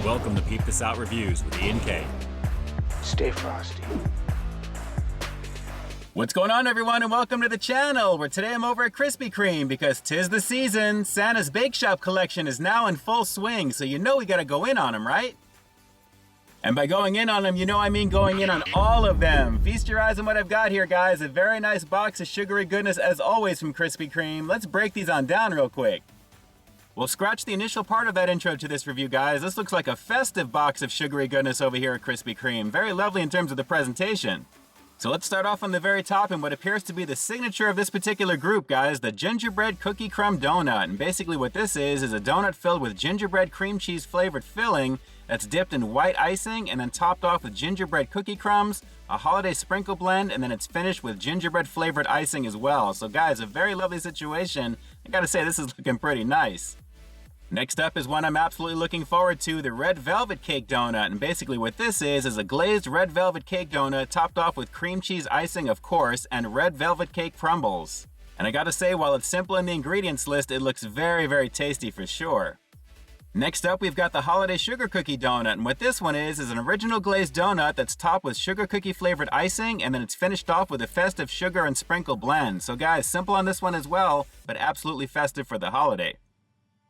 Welcome to Peep This Out Reviews with Ian K. Stay frosty. What's going on, everyone, and welcome to the channel, where today I'm over at Krispy Kreme because 'tis the season. Santa's Bake Shop collection is now in full swing, so you know we gotta go in on them, right? And by going in on them, you know I mean going in on all of them. Feast your eyes on what I've got here, guys. A very nice box of sugary goodness, as always, from Krispy Kreme. Let's break these on down real quick. We'll scratch the initial part of that intro to this review, guys. This looks like a festive box of sugary goodness over here at Krispy Kreme. Very lovely in terms of the presentation. So let's start off on the very top in what appears to be the signature of this particular group, guys, the gingerbread cookie crumb donut. And basically what this is a donut filled with gingerbread cream cheese flavored filling that's dipped in white icing and then topped off with gingerbread cookie crumbs, a holiday sprinkle blend, and then it's finished with gingerbread flavored icing as well. So guys, a very lovely situation. I gotta say, this is looking pretty nice. Next up is one I'm absolutely looking forward to, the red velvet cake donut. And basically what this is a glazed red velvet cake donut topped off with cream cheese icing, of course, and red velvet cake crumbles. And I gotta say, while it's simple in the ingredients list, it looks very, very tasty for sure. Next up, we've got the holiday sugar cookie donut. And what this one is an original glazed donut that's topped with sugar cookie flavored icing, and then it's finished off with a festive sugar and sprinkle blend. So guys, simple on this one as well, but absolutely festive for the holiday.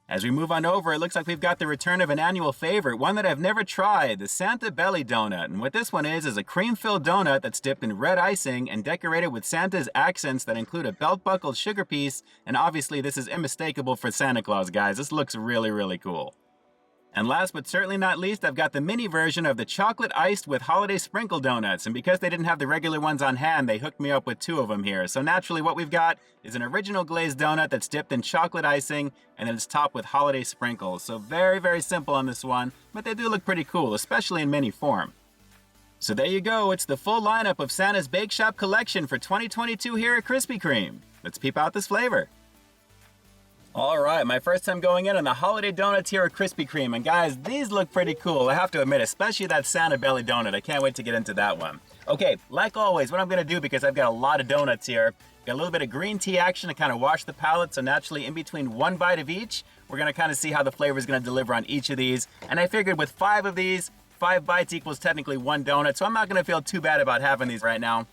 As we move on over, it looks like we've got the return of an annual favorite, one that I've never tried, the Santa Belly donut. And what this one is a cream-filled donut that's dipped in red icing and decorated with Santa's accents that include a belt-buckled sugar piece, and obviously this is unmistakable for Santa Claus, guys. This looks really, really cool. And last but certainly not least, I've got the mini version of the chocolate iced with holiday sprinkle donuts. And because they didn't have the regular ones on hand, they hooked me up with two of them here. So naturally what we've got is an original glazed donut that's dipped in chocolate icing and then it's topped with holiday sprinkles. So very, very simple on this one, but they do look pretty cool, especially in mini form. So there you go, it's the full lineup of Santa's Bake Shop collection for 2022 here at Krispy Kreme. Let's peep out this flavor. All right, my first time going in on the holiday donuts here at Krispy Kreme. And guys, these look pretty cool, I have to admit, especially that Santa Belly donut. I can't wait to get into that one. Okay, like always, what I'm gonna do, because I've got a lot of donuts here, got a little bit of green tea action to kind of wash the palate, so naturally in between one bite of each, we're gonna kind of see how the flavor is gonna deliver on each of these. And I figured with 5 of these, 5 bites equals technically 1 donut, so I'm not gonna feel too bad about having these right now.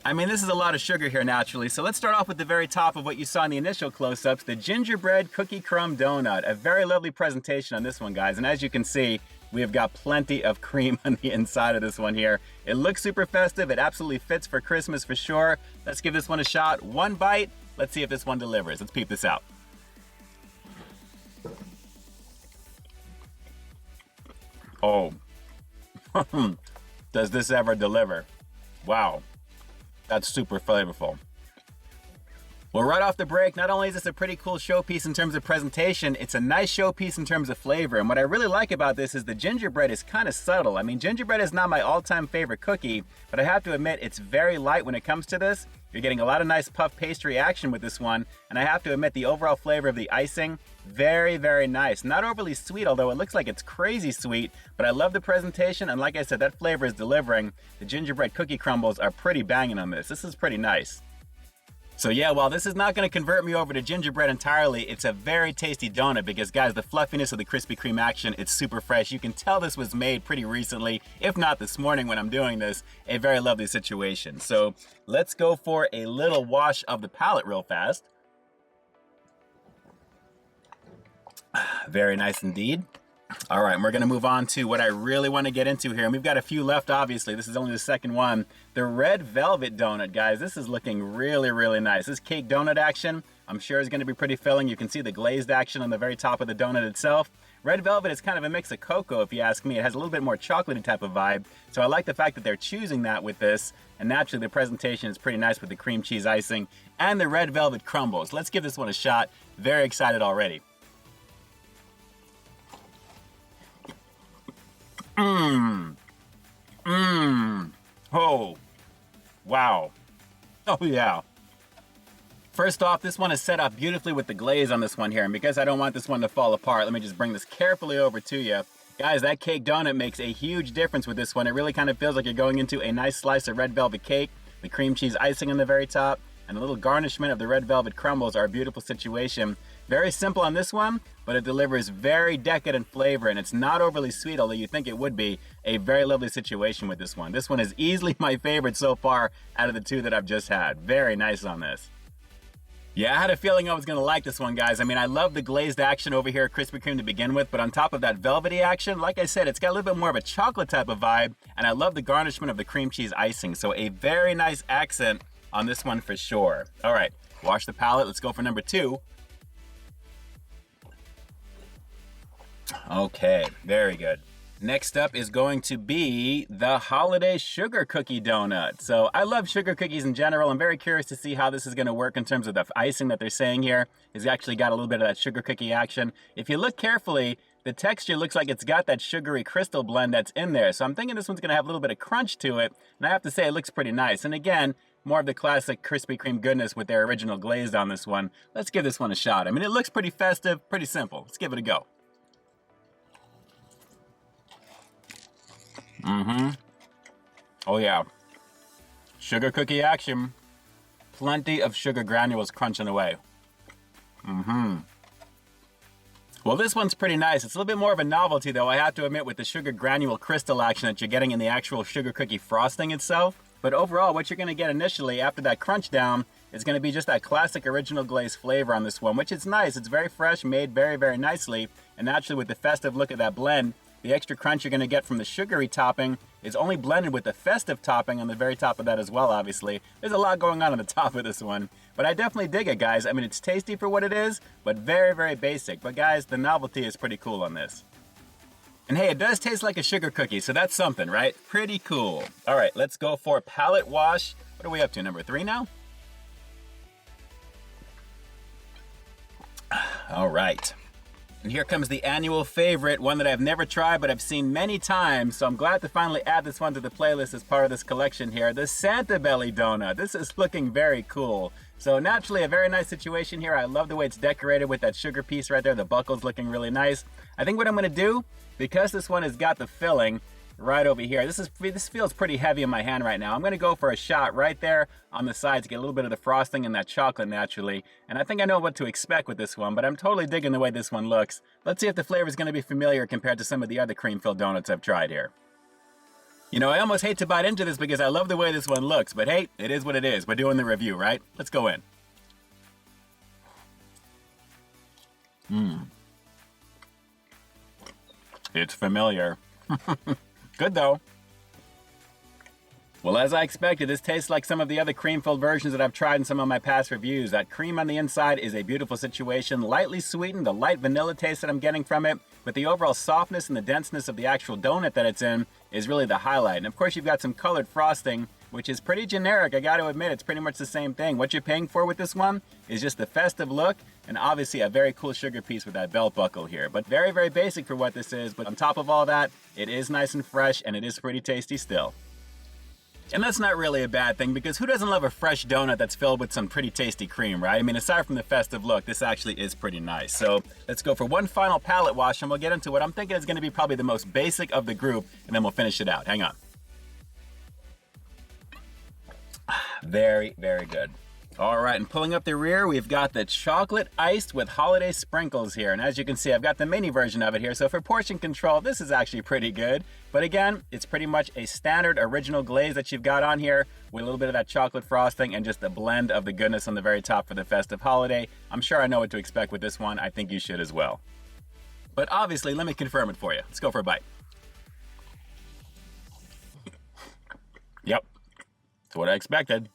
I mean, this is a lot of sugar here naturally, so let's start off with the very top of what you saw in the initial close-ups, the gingerbread cookie crumb donut. A very lovely presentation on this one, guys, and as you can see, we have got plenty of cream on the inside of this one here. It looks super festive, it absolutely fits for Christmas for sure. Let's give this one a shot. 1 bite, let's see if this one delivers. Let's peep this out. Oh, does this ever deliver? Wow. That's super flavorful. Well, right off the break, not only is this a pretty cool showpiece in terms of presentation, it's a nice showpiece in terms of flavor. And what I really like about this is the gingerbread is kind of subtle. I mean, gingerbread is not my all-time favorite cookie, but I have to admit it's very light when it comes to this. You're getting a lot of nice puff pastry action with this one. And I have to admit the overall flavor of the icing, very, very nice. Not overly sweet, although it looks like it's crazy sweet, but I love the presentation. And like I said, that flavor is delivering. The gingerbread cookie crumbles are pretty banging on this. This is pretty nice. So yeah, while this is not going to convert me over to gingerbread entirely, it's a very tasty donut because, guys, the fluffiness of the Krispy Kreme action, it's super fresh. You can tell this was made pretty recently, if not this morning when I'm doing this. A very lovely situation. So let's go for a little wash of the palate real fast. Very nice indeed. All right, and we're gonna move on to what I really want to get into here. And we've got a few left, obviously. This is only the second one. The red velvet donut, guys. This is looking really, really nice. This cake donut action, I'm sure is gonna be pretty filling. You can see the glazed action on the very top of the donut itself. Red velvet is kind of a mix of cocoa, if you ask me. It has a little bit more chocolatey type of vibe. So I like the fact that they're choosing that with this. And naturally, the presentation is pretty nice with the cream cheese icing and the red velvet crumbles. Let's give this one a shot. Very excited already. Oh, wow. Oh yeah. First off, this one is set up beautifully with the glaze on this one here, and because I don't want this one to fall apart, let me just bring this carefully over to you. Guys, that cake donut makes a huge difference with this one. It really kind of feels like you're going into a nice slice of red velvet cake, the cream cheese icing on the very top, and a little garnishment of the red velvet crumbles are a beautiful situation. Very simple on this one, but it delivers very decadent flavor, and it's not overly sweet, although you think it would be. A very lovely situation with this one. This one is easily my favorite so far out of the two that I've just had. Very nice on this. Yeah, I had a feeling I was going to like this one, guys. I mean, I love the glazed action over here at Krispy Kreme to begin with, but on top of that velvety action, like I said, it's got a little bit more of a chocolate type of vibe, and I love the garnishment of the cream cheese icing. So a very nice accent on this one for sure. All right, wash the palate. Let's go for number 2. Okay, very good. Next up is going to be the Holiday Sugar Cookie Donut. So I love sugar cookies in general. I'm very curious to see how this is going to work in terms of the icing that they're saying here. It's actually got a little bit of that sugar cookie action. If you look carefully, the texture looks like it's got that sugary crystal blend that's in there. So I'm thinking this one's going to have a little bit of crunch to it. And I have to say, it looks pretty nice. And again, more of the classic Krispy Kreme goodness with their original glazed on this one. Let's give this one a shot. I mean, it looks pretty festive, pretty simple. Let's give it a go. Oh yeah, sugar cookie action. Plenty of sugar granules crunching away. Well, this one's pretty nice. It's a little bit more of a novelty, though, I have to admit, with the sugar granule crystal action that you're getting in the actual sugar cookie frosting itself. But overall, what you're going to get initially after that crunch down is going to be just that classic original glaze flavor on this one, which is nice. It's very fresh, made very, very nicely. And naturally, with the festive look of that blend, the extra crunch you're going to get from the sugary topping is only blended with the festive topping on the very top of that as well, obviously. There's a lot going on the top of this one. But I definitely dig it, guys. I mean, it's tasty for what it is, but very, very basic. But guys, the novelty is pretty cool on this. And hey, it does taste like a sugar cookie, so that's something, right? Pretty cool. All right, let's go for palette wash. What are we up to, number 3 now? All right. And here comes the annual favorite, one that I've never tried, but I've seen many times. So I'm glad to finally add this one to the playlist as part of this collection here. The Santa Belly Donut. This is looking very cool. So naturally, a very nice situation here. I love the way it's decorated with that sugar piece right there. The buckle's looking really nice. I think what I'm going to do, because this one has got the filling right over here. This feels pretty heavy in my hand right now. I'm going to go for a shot right there on the side to get a little bit of the frosting and that chocolate naturally. And I think I know what to expect with this one, but I'm totally digging the way this one looks. Let's see if the flavor is going to be familiar compared to some of the other cream-filled donuts I've tried here. You know, I almost hate to bite into this because I love the way this one looks, but hey, it is what it is. We're doing the review, right? Let's go in. It's familiar. Good though. Well, as I expected, this tastes like some of the other cream-filled versions that I've tried in some of my past reviews. That cream on the inside is a beautiful situation, lightly sweetened, the light vanilla taste that I'm getting from it, but the overall softness and the denseness of the actual donut that it's in is really the highlight. And of course, you've got some colored frosting, which is pretty generic. I got to admit, it's pretty much the same thing. What you're paying for with this one is just the festive look and obviously a very cool sugar piece with that belt buckle here. But very, very basic for what this is. But on top of all that, it is nice and fresh and it is pretty tasty still. And that's not really a bad thing because who doesn't love a fresh donut that's filled with some pretty tasty cream, right? I mean, aside from the festive look, this actually is pretty nice. So let's go for one final palette wash and we'll get into what I'm thinking is going to be probably the most basic of the group and then we'll finish it out. Hang on. Very, very good. All right, and pulling up the rear, we've got the chocolate iced with holiday sprinkles here. And as you can see, I've got the mini version of it here. So for portion control, this is actually pretty good. But again, it's pretty much a standard original glaze that you've got on here with a little bit of that chocolate frosting and just a blend of the goodness on the very top for the festive holiday. I'm sure I know what to expect with this one. I think you should as well. But obviously, let me confirm it for you. Let's go for a bite. Yep, that's what I expected.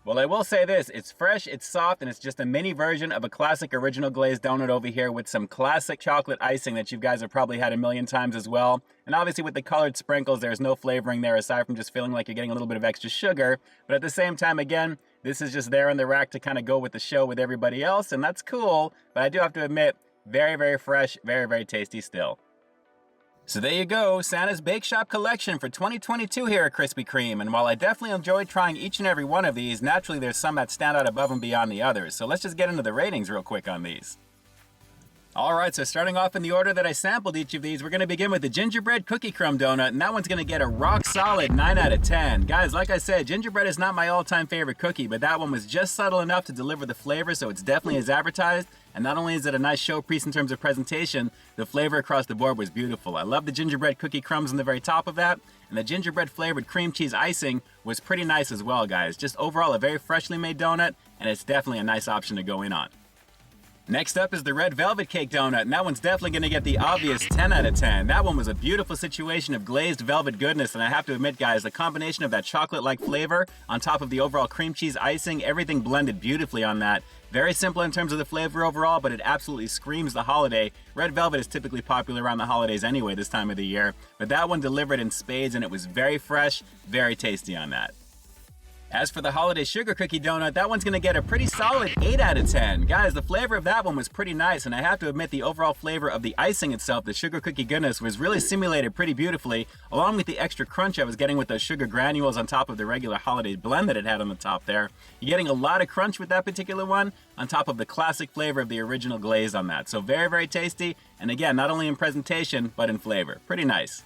Well, I will say this, it's fresh, it's soft, and it's just a mini version of a classic original glazed donut over here with some classic chocolate icing that you guys have probably had a million times as well. And obviously with the colored sprinkles, there's no flavoring there aside from just feeling like you're getting a little bit of extra sugar. But at the same time, again, this is just there on the rack to kind of go with the show with everybody else, and that's cool. But I do have to admit, very, very fresh, very, very tasty still. So there you go, Santa's Bake Shop collection for 2022 here at Krispy Kreme. And while I definitely enjoyed trying each and every one of these, naturally there's some that stand out above and beyond the others. So let's just get into the ratings real quick on these. Alright, so starting off in the order that I sampled each of these, we're going to begin with the gingerbread cookie crumb donut, and that one's going to get a rock solid 9 out of 10. Guys, like I said, gingerbread is not my all-time favorite cookie, but that one was just subtle enough to deliver the flavor, so it's definitely as advertised. And not only is it a nice showpiece in terms of presentation, the flavor across the board was beautiful. I love the gingerbread cookie crumbs on the very top of that, and the gingerbread flavored cream cheese icing was pretty nice as well, guys. Just overall a very freshly made donut, and it's definitely a nice option to go in on. Next up is the red velvet cake donut, and that one's definitely going to get the obvious 10 out of 10. That one was a beautiful situation of glazed velvet goodness, and I have to admit, guys, the combination of that chocolate-like flavor on top of the overall cream cheese icing, everything blended beautifully on that. Very simple in terms of the flavor overall, but it absolutely screams the holiday. Red velvet is typically popular around the holidays anyway this time of the year, but that one delivered in spades, and it was very fresh, very tasty on that. As for the holiday sugar cookie donut, that one's going to get a pretty solid 8 out of 10. Guys, the flavor of that one was pretty nice, and I have to admit the overall flavor of the icing itself, the sugar cookie goodness, was really simulated pretty beautifully, along with the extra crunch I was getting with those sugar granules on top of the regular holiday blend that it had on the top there. You're getting a lot of crunch with that particular one, on top of the classic flavor of the original glaze on that. So very, very tasty, and again, not only in presentation, but in flavor. Pretty nice.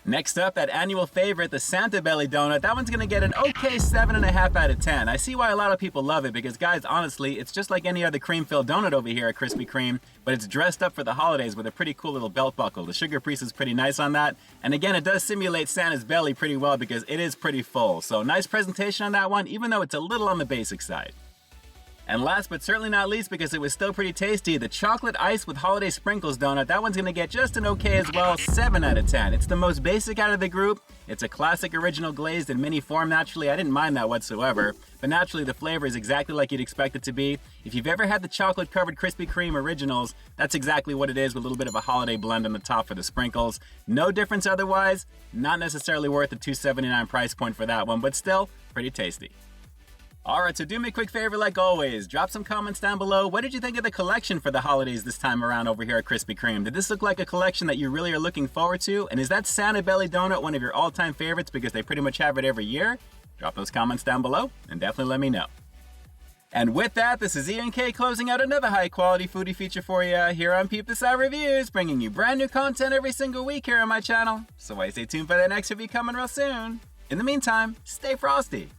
Next up, that annual favorite, the Santa Belly donut. That one's gonna get an okay 7.5 out of 10. I see why a lot of people love it because, guys, honestly, it's just like any other cream-filled donut over here at Krispy Kreme, but it's dressed up for the holidays with a pretty cool little belt buckle. The sugar piece is pretty nice on that, and again, it does simulate Santa's belly pretty well because it is pretty full. So nice presentation on that one, even though it's a little on the basic side. And last but certainly not least, because it was still pretty tasty, the chocolate ice with holiday sprinkles donut. That one's gonna get just an okay as well, 7 out of 10. It's the most basic out of the group. It's a classic original glazed in mini form naturally. I didn't mind that whatsoever, but naturally the flavor is exactly like you'd expect it to be. If you've ever had the chocolate covered Krispy Kreme originals, that's exactly what it is with a little bit of a holiday blend on the top for the sprinkles. No difference otherwise, not necessarily worth the $2.79 price point for that one, but still pretty tasty. Alright, so do me a quick favor like always, drop some comments down below. What did you think of the collection for the holidays this time around over here at Krispy Kreme? Did this look like a collection that you really are looking forward to? And is that Santa Belly donut one of your all-time favorites because they pretty much have it every year? Drop those comments down below and definitely let me know. And with that, this is Ian K closing out another high-quality foodie feature for you here on Peep This Out Reviews, bringing you brand new content every single week here on my channel. So why stay tuned for that next review coming real soon. In the meantime, stay frosty.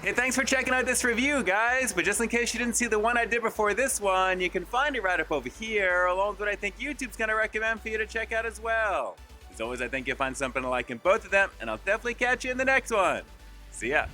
Hey, thanks for checking out this review, guys. But just in case you didn't see the one I did before this one, you can find it right up over here, along with what I think YouTube's gonna recommend for you to check out as well. As always, I think you'll find something to like in both of them, and I'll definitely catch you in the next one. See ya.